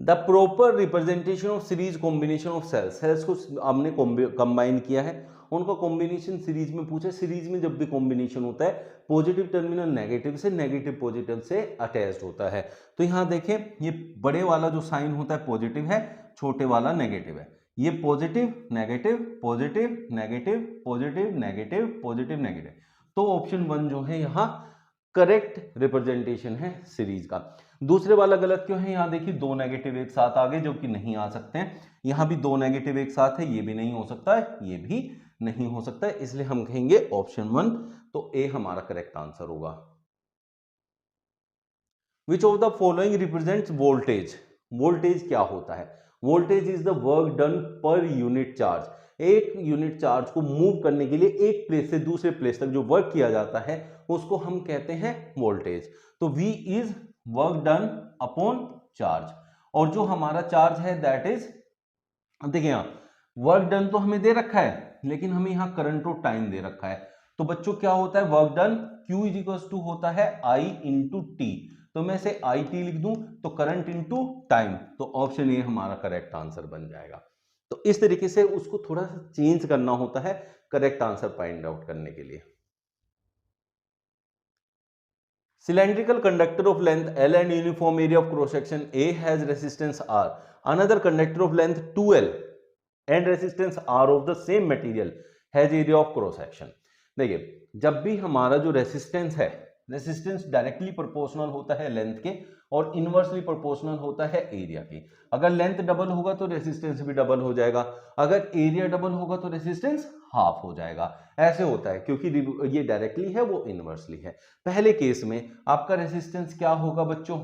The proper representation of series combination of cells, cells को हमने combine किया है, उनका कॉम्बिनेशन सीरीज में पूछा। सीरीज में जब भी कॉम्बिनेशन होता है पॉजिटिव टर्मिनल नेगेटिव से, नेगेटिव पॉजिटिव से अटैच्ड होता है। तो यहां देखें ये बड़े वाला जो साइन होता है पॉजिटिव है, छोटे वाला नेगेटिव है। ये positive negative positive negative positive negative positive negative. तो ऑप्शन 1 जो है यहाँ करेक्ट रिप्रेजेंटेशन है सीरीज का। दूसरे वाला गलत क्यों है? यहां देखिए दो नेगेटिव एक साथ आ गए जो कि नहीं आ सकते हैं। यहां भी दो नेगेटिव एक साथ है, ये भी नहीं हो सकता है, ये भी नहीं हो सकता है, इसलिए हम कहेंगे ऑप्शन 1। तो ए हमारा करेक्ट आंसर होगा। Which of the following represents voltage? Voltage क्या होता है? Voltage is the work done per unit charge. एक यूनिट चार्ज को मूव करने के लिए एक प्लेस से दूसरे प्लेस तक जो वर्क किया जाता है उसको हम कहते हैं वोल्टेज। तो V is work done upon charge, और जो हमारा चार्ज है दैट इज, देखिए यहां वर्क डन तो हमें दे रखा है लेकिन हमें यहां करंट और टाइम दे रखा है। तो बच्चों क्या होता है work done? Q is equal to होता है I इंटू टी। तो मैं इसे आई टी लिख दूं तो करंट इंटू टाइम, तो ऑप्शन ए हमारा करेक्ट आंसर बन जाएगा। तो इस तरीके से उसको थोड़ा सा चेंज करना होता है करेक्ट आंसर फाइंड आउट करने के लिए। Cylindrical conductor of length L and uniform area of cross section A has resistance R. Another conductor of length 2L and resistance R of the same material has area of cross section. देखिए जब भी हमारा जो resistance है, resistance directly proportional होता है length के और इनवर्सली प्रोपोर्शनल होता है एरिया की। अगर लेंथ डबल होगा तो रेसिस्टेंस भी डबल हो जाएगा, अगर एरिया डबल होगा तो रेसिस्टेंस हाफ हो जाएगा। ऐसे होता है क्योंकि ये डायरेक्टली है वो इनवर्सली है। पहले केस में आपका रेसिस्टेंस क्या होगा बच्चों?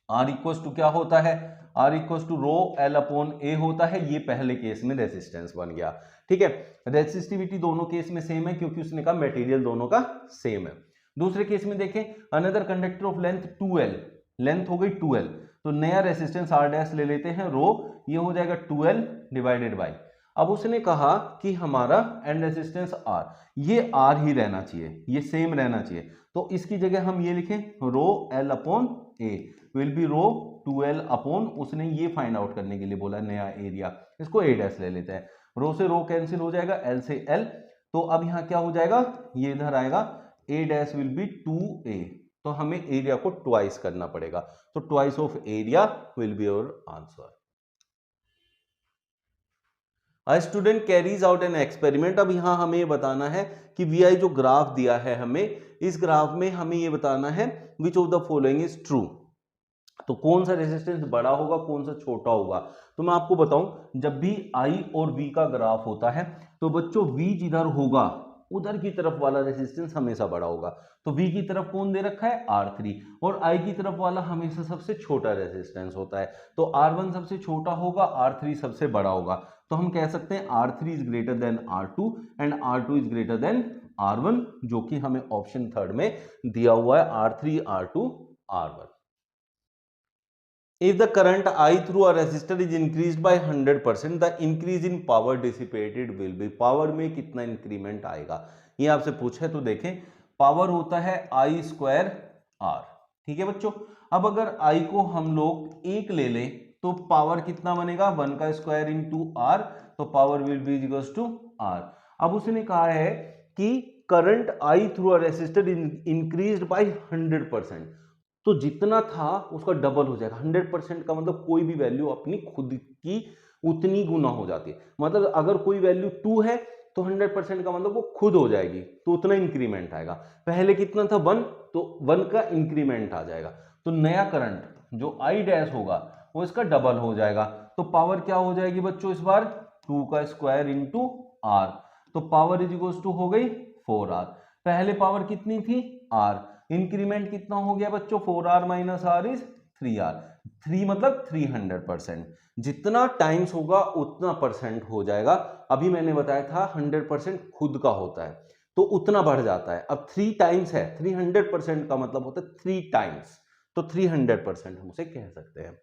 R इक्वल टू क्या होता है? R equal to rho L upon A होता है। ये पहले केस में रेसिस्टेंस बन गया, ठीक है। रेसिस्टिविटी दोनों केस में सेम है क्योंकि उसने कहा मटेरियल दोनों का सेम है। दूसरे केस में देखें another conductor of length 2L, length हो गई 2L, तो नया रेसिस्टेंस R डैश ले लेते हैं रो, ये हो जाएगा 2L डिवाइडेड बाई, अब उसने कहा कि हमारा एंड रेसिस्टेंस R, ये R ही रहना चाहिए, ये सेम रहना चाहिए। तो इसकी जगह हम ये लिखें rho L upon a will be rho 2L upon, उसने ये फाइंड आउट करने के लिए बोला नया एरिया, इसको ए डैश ले लेते हैं। रो से रो कैंसिल हो जाएगा, L से L, तो अब यहां क्या हो जाएगा? ये इधर आएगा, ए डैश विल बी 2A, तो हमें एरिया को ट्वाइस करना पड़ेगा, तो twice of area will be your answer. A student carries out an experiment। अब यहां हमें ये बताना है कि VI जो ग्राफ दिया है हमें, इस ग्राफ में हमें ये बताना है which of the following is true. तो कौन सा रेजिस्टेंस बड़ा होगा, कौन सा छोटा होगा? तो मैं आपको बताऊं जब भी I और V का ग्राफ होता है तो बच्चों V जिधर होगा उधर की तरफ वाला रेजिस्टेंस हमेशा बड़ा होगा। तो V की तरफ कौन दे रखा है? R3, और I की तरफ वाला हमेशा सबसे छोटा रेजिस्टेंस होता है। तो R1 सबसे छोटा होगा, R3 सबसे बड़ा होगा। तो हम कह सकते हैं R3 is greater than R2 and R2 is greater than R1, जो कि हमें ऑप्शन 3 में दिया हुआ है R3 R2 R1। If the current I through a resistor is increased by 100%, the increase in power dissipated will be। Power में कितना increment आएगा ये आपसे पूछा है। तो देखें पावर होता है I स्क्वायर R, ठीक है बच्चों। अब अगर I को हम लोग 1 ले लें तो पावर कितना बनेगा? 1 का स्क्वायर इंटू R, तो power will be equal to R। अब उसने कहा है कि current I through a resistor increased by 100%, तो जितना था उसका डबल हो जाएगा। 100% का मतलब कोई भी वैल्यू अपनी खुद की उतनी गुना हो जाती है। मतलब अगर कोई वैल्यू 2 है तो 100% का मतलब वो खुद हो जाएगी, तो उतना इंक्रीमेंट आएगा। पहले कितना था? 1, तो 1 का इंक्रीमेंट आ जाएगा। तो नया करंट जो I डैश होगा वो इसका डबल हो जाएगा। तो पावर क्या हो जाएगी बच्चों इस बार? 2 का स्क्वायर इंटू R, तो पावर इज इक्वल टू हो गई 4R। पहले पावर कितनी थी? R, इंक्रीमेंट कितना हो गया बच्चों? 4R minus R is 3R। 3 मतलब 300%, जितना टाइम्स होगा उतना परसेंट हो जाएगा। अभी मैंने बताया था 100% खुद का होता है तो उतना बढ़ जाता है। अब 3 टाइम्स है, 300% का मतलब होता है 3 टाइम्स, तो 300% हम उसे कह सकते हैं।